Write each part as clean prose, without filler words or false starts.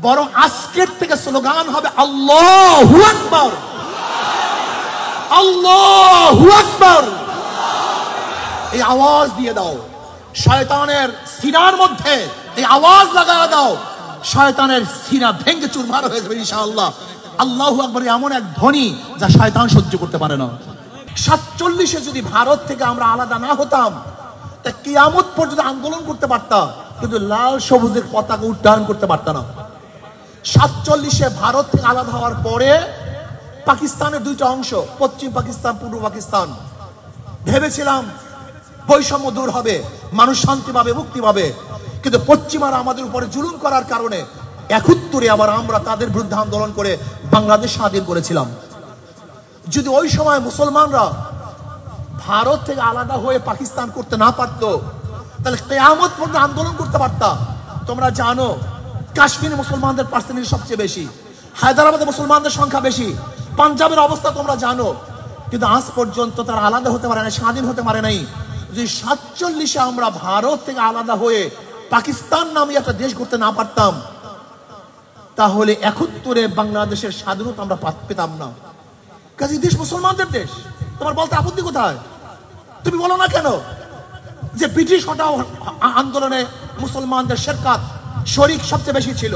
বরং আজকের থেকে স্লোগান হবে আল্লাহু আকবার, আল্লাহু আকবার। এই আওয়াজ দিয়ে দাও, শয়তানের সিনার মধ্যে এই আওয়াজ লাগায় দাও, শয়তানের সিনা ভেঙে চুরমার হয়ে যাবে ইনশাআল্লাহ। আল্লাহু আকবার এমন এক ধ্বনি যা শয়তান সহ্য করতে পারে না। 47-এ যদি ভারত থেকে আমরা আলাদা না হতাম, তা কিয়ামত পর্যন্ত আন্দোলন করতে পারতাম, কিন্তু লাল সবুজের পতাকা উড্ডয়ন করতে পারতাম না। 47-এ ভারত থেকে আলাদা হওয়ার পরে পাকিস্তানের দুইটা অংশ, পশ্চিম পাকিস্তান, পূর্ব পাকিস্তান। ভেবেছিলাম বৈষম্য দূর হবে, মানুষ শান্তি পাবে, মুক্তি পাবে, কিন্তু পশ্চিমারা আমাদের উপরে জুলুম করার কারণে 71-এ আবার আমরা তাদের বিরুদ্ধে আন্দোলন করে বাংলাদেশ স্বাধীন করেছিলাম। যদি ওই সময় মুসলমানরা ভারত থেকে আলাদা হয়ে পাকিস্তান করতে না পারতো, তাহলে কিয়ামত পর্যন্ত আন্দোলন করতে পারতাম। তোমরা জানো কাশ্মীরে মুসলমানদের পার্সেন্টেজ সবচেয়ে বেশি, হায়দ্রাবাদে মুসলমানদের সংখ্যা বেশি, পাঞ্জাবের অবস্থা তোমরা জানো, কিন্তু আজ পর্যন্ত তারা আলাদা হতে পারে না, স্বাধীন হতে পারে নাই। যদি 47-এ আমরা ভারত থেকে আলাদা হয়ে পাকিস্তান নামে একটা দেশ করতে না পারতাম, তাহলে 71-এ বাংলাদেশের স্বাধীনতা আমরা পেতাম না। কাজে দেশ মুসলমানদের দেশ, তোমার বলতে আপত্তি কোথায়? তুমি বলো না কেন যে ব্রিটিশ হটাও আন্দোলনে মুসলমানদের শেরকাত শরিক সবচেয়ে বেশি ছিল,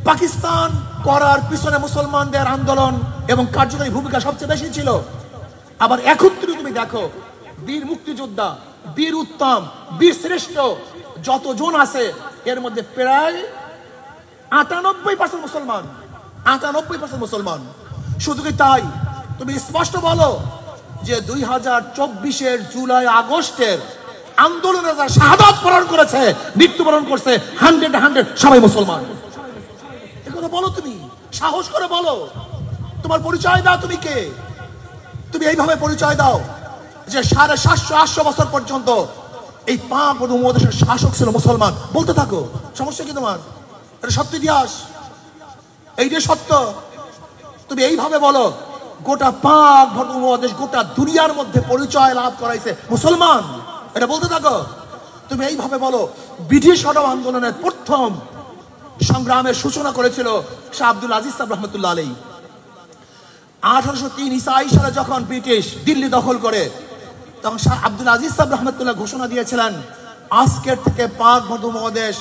পাকিস্তান করার পিছনে মুসলমানদের আন্দোলন এবং কার্যকরী ভূমিকা সবচেয়ে বেশি ছিল। আবার 71 তুমি দেখো, বীর মুক্তিযোদ্ধা, বীর উত্তম, বীর শ্রেষ্ঠ যতজন আছে, এর মধ্যে প্রায় 98% মুসলমান, 98% মুসলমান। শুধু কি তাই, তুমি স্পষ্ট বলো যে 2024-এর জুলাই আগস্টের আন্দোলনে যারা শাহাদাত বরণ করেছে, মৃত্যুবরণ করছে, 100 সবাই মুসলমান। কথা বলো, তুমি সাহস করে বলো, তোমার পরিচয় দাও, তুমি কে? তুমি এইভাবে পরিচয় দাও যে 750-800 বছর পর্যন্ত এই পাক উপমহাদেশের শাসক ছিল মুসলমান, বলতে থাকো, সমস্যা কি তোমার? এটা সত্য ইতিহাস, এইটাই সত্য। তুমি এইভাবে বলো, গোটা পাক উপমহাদেশ, গোটা দুনিয়ার মধ্যে পরিচয় লাভ করাইছে মুসলমান, এটা বলতে থাকো। তুমি এইভাবে বলো, ব্রিটিশ হটাও আন্দোলনের প্রথম সংগ্রামের সূচনা করেছিল শাহ আব্দুল আজিজ সাহেব রহমতুল্লাহ আলাইহি। 1803 ঈসাই সালে যখন ব্রিটিশ দিল্লি দখল করে, তখন শাহ আব্দুল আজিজ সাহেব রহমতুল্লাহ ঘোষণা দিয়েছিলেন, আজকের থেকে পাক উপমহাদেশ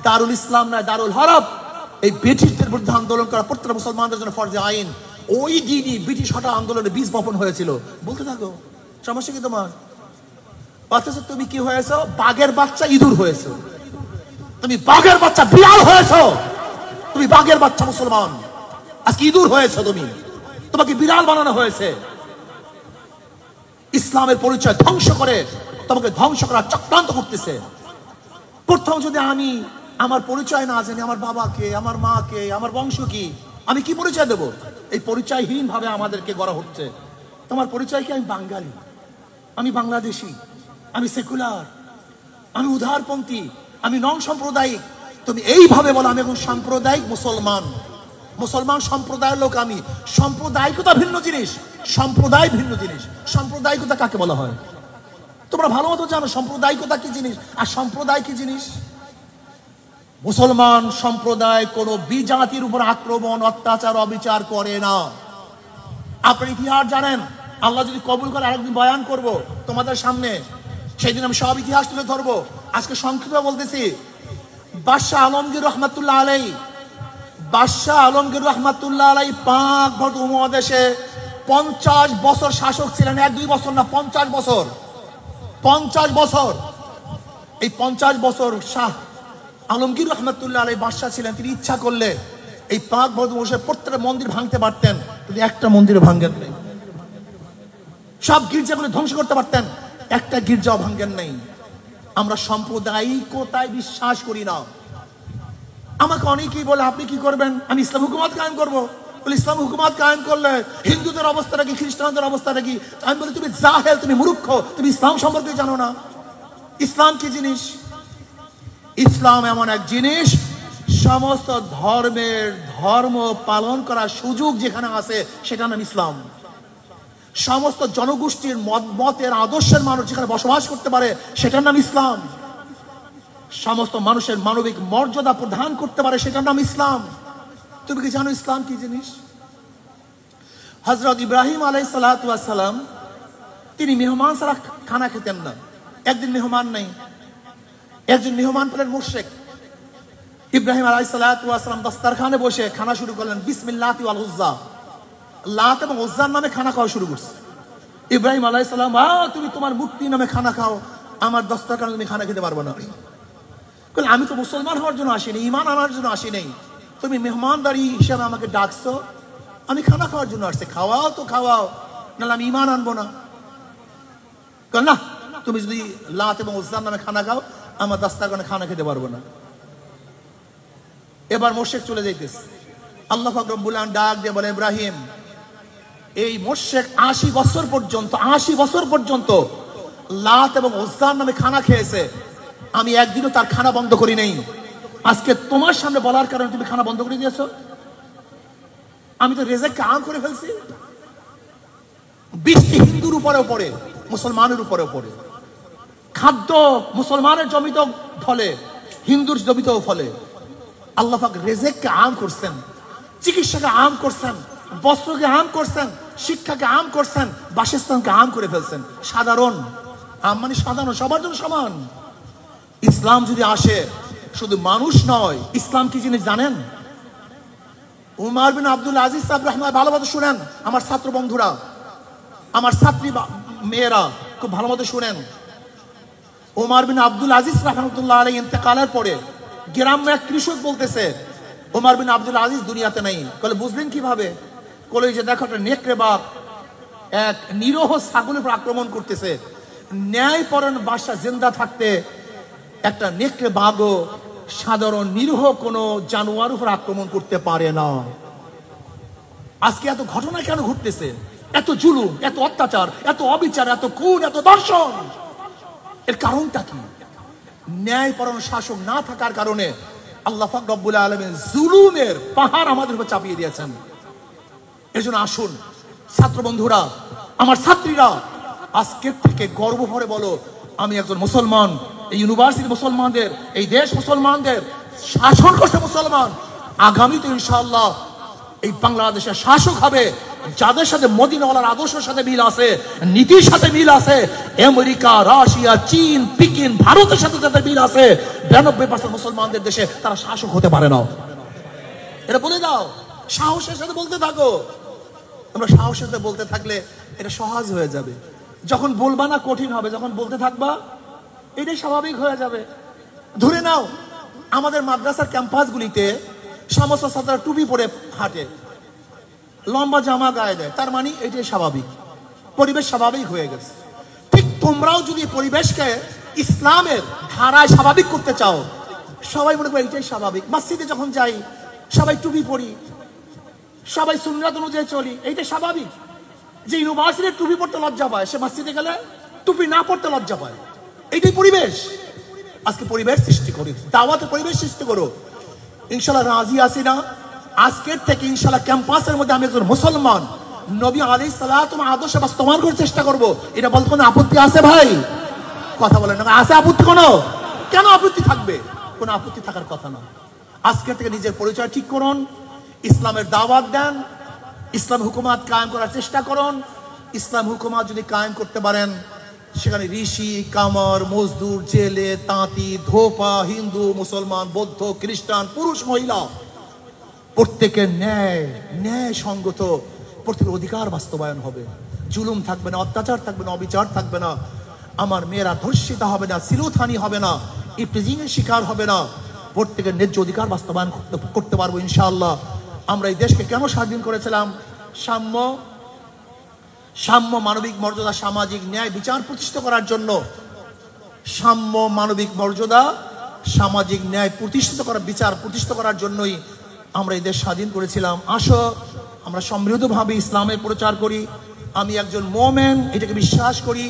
দারুল ইসলাম নয়, দারুল হরব। এই ব্রিটিশদের বিরুদ্ধে আন্দোলন করা প্রত্যেকটা মুসলমানদের জন্য ফরজে আইন। ওই দিনই ব্রিটিশ হটাও আন্দোলনে বীজ বপন হয়েছিল, বলতে থাকো, সমস্যা কি তোমার? অথচ তুমি কি হয়েছো? বাঘের বাচ্চা ইঁদুর হয়েছো, তুমি বাঘের বাচ্চা বিড়াল হয়েছো, তুমি বাঘের বাচ্চা মুসলমান, আজকে ইঁদুর হয়েছো তুমি, তোমাকে বিড়াল বানানো হয়েছে। ইসলামের পরিচয় ধ্বংস করে তোমাকে ধ্বংস করার চক্রান্ত করতেছে। প্রথম যদি আমি আমার পরিচয় না জানি, আমার বাবাকে, আমার মাকে, আমার বংশ কি, আমি কি পরিচয় দেব? এই পরিচয়হীন ভাবে আমাদেরকে গড়া হচ্ছে। তোমার পরিচয় কি? আমি বাঙালি, আমি বাংলাদেশি, আমি সেকুলার, আমি উদারপন্থী, আমি নন সাম্প্রদায়িক। তুমি এইভাবে বলো আমি এখন সাম্প্রদায়িক মুসলমান, মুসলমান সম্প্রদায়ের লোক আমি। সাম্প্রদায়িকতা ভিন্ন জিনিস, সম্প্রদায় ভিন্ন জিনিস। সাম্প্রদায়িকতা কাকে বলা হয় তোমরা ভালো মতো জানো, সাম্প্রদায়িকতা কি জিনিস আর সম্প্রদায় কি জিনিস। মুসলমান সম্প্রদায় কোন বিজাতির উপর আক্রমণ, অত্যাচার, অবিচার করে না। আপনার ইতিহাস জানেন, আল্লাহ যদি কবুল করে আরেকদিন বয়ান করব তোমাদের সামনে, সেই দিন আমি সব ইতিহাস তুলে ধরবো। আজকে সংক্ষেপে বলতেছি, বাদশাহ আলমগীর রহমাতুল্লাহ আলাইহি, বাদশাহ আলমগীর রহমাতুল্লাহ আলাইহি পাক উপমহাদেশে 50 বছর শাসক ছিলেন। 1-2 বছর না, 50 বছর, 50 বছর। এই 50 বছর শাহ আলমগীর রহমাতুল্লাহ আলাইহি বাদশাহ ছিলেন। তিনি ইচ্ছা করলে এই পাক উপমহাদেশে প্রত্যেকটা মন্দির ভাঙতে পারতেন, কিন্তু একটা মন্দিরও ভাঙেন নাই। সব গির্জাগুলো ধ্বংস করতে পারতেন, একটা গির্জাও ভাঙেন নাই। আমরা সাম্প্রদায়িকতায় বিশ্বাস করি না। আমাকে অনেকেই বলে আপনি কি করবেন? আমি ইসলাম হুকুমত কায়েম করবো। বলে ইসলাম হুকুমত কায়েম করলে হিন্দুদের অবস্থাটা কি, খ্রিস্টানদের অবস্থাটা কি? আমি বলি তুমি জাহেল, তুমি মূর্খ, তুমি ইসলাম সম্পর্কে জানো না। ইসলাম কি জিনিস? ইসলাম এমন এক জিনিস, সমস্ত ধর্মের ধর্ম পালন করার সুযোগ যেখানে আছে সেটার নাম ইসলাম। সমস্ত জনগোষ্ঠীর মতের আদর্শের মানুষ যেখানে বসবাস করতে পারে সেটার নাম ইসলাম। সমস্ত মানুষের মানবিক মর্যাদা প্রদান করতে পারে, সেটার নাম ইসলাম। তুমি কি জানো ইসলাম কি জিনিস? হযরত ইব্রাহিম আলাইহিস সালাতু ওয়াস সালাম তিনি মেহমান ছাড়া খানা খেতেন না। একদিন মেহমান নেই, একজন মেহমান পেলেন মুশরিক। ইব্রাহিম আলাইহিস সালাতু ওয়াস সালাম দস্তরখানে বসে খানা শুরু করলেন। বিসমিল্লাহি ওয়াল উজ্জা, লাত এবং উজ্জার নামে খানা খাওয়া শুরু করছে। ইব্রাহিম আলাইহিস সালাম, তুমি তোমার মূর্তি নামে খানা খাও, আমার দস্তরখানে তুমি খানা খেতে পারবে না। বলে, আমি তো মুসলমান হওয়ার জন্য আসিনি, ঈমান আনার জন্য আসি নাই, তুমি মেহমানদারি হিসেবে আমাকে ডাকছো, আমি খানা খাওয়ার জন্য আসছি, খাওয়াও তো খাওয়াও, নাহলে আমি ঈমান আনবো না। না, তুমি যদি লাত এবং উজ্জার নামে খানা খাও, আমার দস্তরখানে খানা খেতে পারবো না। এবার মুশরিক চলে যাইতেছে। আল্লাহ পাক রব্বুল আলামিন ডাক দিয়ে বলে, ইব্রাহিম, এই মুশরিক 80 বছর পর্যন্ত লাত এবং উজ্জার নামে খানা খেয়েছে, আমি একদিনও তার খানা বন্ধ করি নাই। আজকে তোমার সামনে বলার কারণে তুমি খানা বন্ধ করে দিয়েছো। আমি তো রেজেককে আম করে ফেলছি। বৃষ্টি হিন্দুর উপরেও পড়ে, মুসলমানের উপরেও পড়ে। খাদ্য মুসলমানের জমিতেও ফলে, হিন্দুর জমিতেও ফলে। আল্লাহ পাক রেজেককে আম করছেন, চিকিৎসাকে আম করছেন, বস্ত্রকে আম করছেন, শিক্ষাকে আম করছেন, বাসস্থানকে আম করে ফেলছেন। সাধারণ আম মানে সাধারণ, সবার জন্য সমান। ইসলাম যদি আসে, শুধু মানুষ নয়, ইসলাম কি জিনিস জানেন? উমর বিন আব্দুল আজিজ সাহেব রাহমাতুল্লাহ, ভালো মতো শুনেন, আমার ছাত্র বন্ধুরা, আমার ছাত্রী মেয়েরা খুব ভালো মতো শুনেন। উমর বিন আব্দুল আজিজ রাহমাতুল্লাহ আলাইহি ইন্তেকালের পরে গ্রামে এক কৃষক বলতেছে, উমর বিন আব্দুল আজিজ দুনিয়াতে নাই। বলে, বুঝলেন কিভাবে? বলে, যে দেখো, একটা নেকড়ে বাঘ এক নিরহ ছাগলের উপর আক্রমণ করতেছে। ন্যায়পরায়ণ বাদশা জিন্দা থাকতে একটা নেকড়ে বাঘও সাধারণ নিরহ কোনো জানোয়ার উপর আক্রমণ করতে পারে না। আজকে এত ঘটনা কেন ঘটতেছে? এত জুলুম, এত অত্যাচার, এত অবিচার, এত খুন, এত ধর্ষণ, এর কারণটা কি? ন্যায়পরায়ণ শাসক না থাকার কারণে আল্লাহ পাক রব্বুল আলামিন জুলুমের পাহাড় আমাদের উপর চাপিয়ে দিয়েছেন। এর জন্য আসুন ছাত্র বন্ধুরা, আমার ছাত্রীরা, আজকের থেকে গর্ব ভরে বলো, আমি একজন মুসলমান। এই ইউনিভার্সিটি মুসলমানদের, এই দেশ মুসলমানদের, শাসন করছে মুসলমান। আগামীতে ইনশাআল্লাহ এই বাংলাদেশের শাসক হবে যাদের সাথে মদিনাওয়ালার আদর্শের সাথে মিল আছে, নীতির সাথে মিল আছে। আমেরিকা, রাশিয়া, চীন, পিকিন, ভারতের সাথে যাদের মিল আছে, 92% মুসলমানদের দেশে তারা শাসক হতে পারে না। এটা বলে দাও, সাহসের সাথে বলতে থাকো। আমরা সাহসের সাথে বলতে থাকলে এটা সহজ হয়ে যাবে। যখন বলবা না কঠিন হবে, যখন বলতে থাকবা এটাই স্বাভাবিক হয়ে যাবে। ধরে নাও, আমাদের মাদ্রাসার ক্যাম্পাসগুলিতে সমস্ত ছাত্ররা টুপি পরে হাঁটে, লম্বা জামা গায়ে দেয়, তার মানে এটাই স্বাভাবিক, পরিবেশ স্বাভাবিক হয়ে গেছে। ঠিক তোমরাও যদি পরিবেশকে ইসলামের ধারায় স্বাভাবিক করতে চাও, সবাই মনে করে এটাই স্বাভাবিক। মসজিদে যখন যাই সবাই টুপি পরি, সবাই সুন্নাত অনুযায়ী চলি, এইটা স্বাভাবিক। যে ইউনিভার্সিটির টুপি পড়তে লজ্জা পায়, সে মসজিদে গেলে টুপি না পড়তে লজ্জা পায়। এইটাই পরিবেশ। আজকে পরিবেশ সৃষ্টি করি, দাওয়াতে পরিবেশ সৃষ্টি করো। ইনশাআল্লাহ রাজি আছি না? আজকের থেকে ইনশাআল্লাহ ক্যাম্পাসের মধ্যে আমি একজন মুসলমান, নবী আলাইহিস সালাতু আদর্শ বাস্তবায়ন করার চেষ্টা করব। এটা বলতে কোনো আপত্তি আছে ভাই? কথা বলেন না, আছে আপত্তি কোনো? কেন আপত্তি থাকবে? কোনো আপত্তি থাকার কথা না। আজকে থেকে নিজের পরিচয় ঠিক করুন, ইসলামের দাওয়াত দেন, ইসলাম হুকুমাত কায়েম করার চেষ্টা করুন। ইসলাম হুকুমাত যদি কায়েম করতে পারেন, সেখানে ঋষি, কামার, মজদুর, জেলে, তাঁতি, ধোপা, হিন্দু, মুসলমান, বৌদ্ধ, খ্রিস্টান, পুরুষ, মহিলা, প্রত্যেকের ন্যায় সঙ্গত প্রত্যেকের অধিকার বাস্তবায়ন হবে। জুলুম থাকবে না, অত্যাচার থাকবে না, অবিচার থাকবে না। আমার মেয়েরা ধর্ষিতা হবে না, শিরোধানি হবে না, ইফটিজিং এর শিকার হবে না। প্রত্যেকের ন্যায্য অধিকার বাস্তবায়ন করতে পারবো ইনশাআল্লাহ। আমরা এই দেশকে কেন স্বাধীন করেছিলাম? সাম্য, মানবিক মর্যাদা, সামাজিক ন্যায় বিচার প্রতিষ্ঠা করার জন্য। সাম্য, মানবিক মর্যাদা, সামাজিক ন্যায় প্রতিষ্ঠিত করা, বিচার প্রতিষ্ঠা করার জন্যই আমরা এই দেশ স্বাধীন করেছিলাম। আসো আমরা সমৃদ্ধভাবে ইসলামের প্রচার করি। আমি একজন মোমেন, এটাকে বিশ্বাস করি।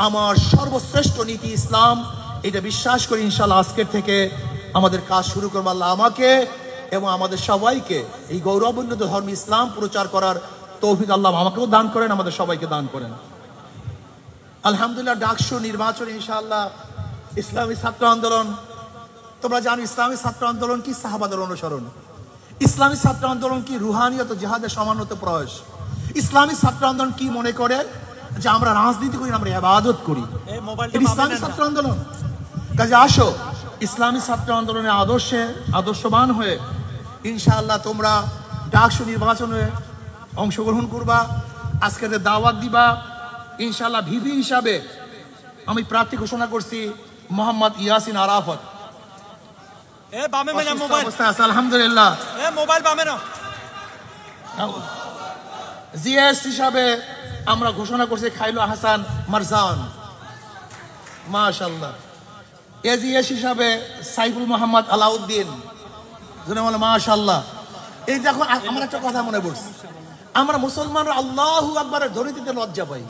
আমার সর্বশ্রেষ্ঠ নীতি ইসলাম, এটা বিশ্বাস করি। ইনশাআল্লাহ আজকের থেকে আমাদের কাজ শুরু করবো। আল্লাহ আমাকে এবং আমাদের সবাইকে এই গৌরবান্বিত ধর্ম ইসলাম প্রচার করার তৌফিক আল্লাহ আমাকেও দান করেন, আমাদের সবাইকে দান করেন। আলহামদুলিল্লাহ, ডাকসু নির্বাচন ইনশাআল্লাহ, ইসলামী ছাত্র আন্দোলন তোমরা জানো ইসলামী ছাত্র আন্দোলন কি? সাহাবাদের অনুসরণ। ইসলামী ছাত্র আন্দোলন কি? রুহানিয়ত জিহাদের সমান্যত প্রয়াস। ইসলামী ছাত্র আন্দোলন কি মনে করে যে আমরা রাজনীতি করি না, আমরা ইবাদত করি। ইসলামী ছাত্র আন্দোলন। কাজে আসো ইসলামী ছাত্র আন্দোলনের আদর্শবান হয়ে ইনশাআল্লাহ তোমরা ডাকসু নির্বাচনে অংশগ্রহণ করবা, আজকের দাওয়াত দিবা। ইনশাআল্লাহ ভিপি হিসাবে আমি প্রার্থী ঘোষণা করছি মোহাম্মদ ইয়াসিন আরাফত। আলহামদুলিল্লাহ। জিএস হিসাবে আমরা ঘোষণা করছি খাইলু হাসান মারজান, মাশাআল্লাহ। এজিএস হিসাবে সাইফুল মোহাম্মদ আলাউদ্দিন, মাশাআল্লাহ। এই দেখো আমার একটা কথা মনে পড়ছে, আমরা মুসলমানরা আল্লাহু আকবারের ধ্বনি দিতে লজ্জা পাই,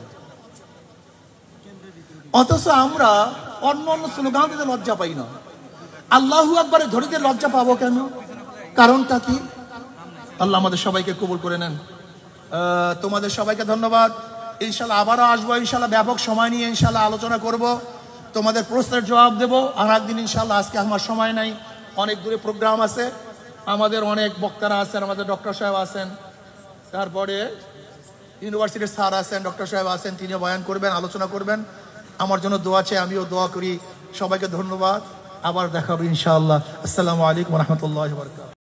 অথচ আমরা অন্য অন্য স্লোগান দিতে লজ্জা পাই না। আল্লাহু আকবারের ধ্বনি দিতে লজ্জা পাবো কেন? কারণটা কি? আল্লাহ আমাদের সবাইকে কবুল করে নেন। তোমাদের সবাইকে ধন্যবাদ। ইনশাল্লাহ আবারও আসবো, ইনশাল্লাহ ব্যাপক সময় নিয়ে ইনশাল্লাহ আলোচনা করব, তোমাদের প্রশ্নের জবাব দেবো আর একদিন ইনশাল্লাহ। আজকে আমার সময় নাই, অনেক দূরে প্রোগ্রাম আছে, আমাদের অনেক বক্তারা আছেন, আমাদের ডক্টর সাহেব আছেন, তারপরে ইউনিভার্সিটির স্যার আছেন, ডক্টর সাহেব আছেন, তিনিও বয়ান করবেন, আলোচনা করবেন। আমার জন্য দোয়া চাই, আমিও দোয়া করি। সবাইকে ধন্যবাদ, আবার দেখা হবে ইনশাআল্লাহ। আসসালামু আলাইকুম ওয়া রাহমাতুল্লাহি ওয়া বারাকাতুহু।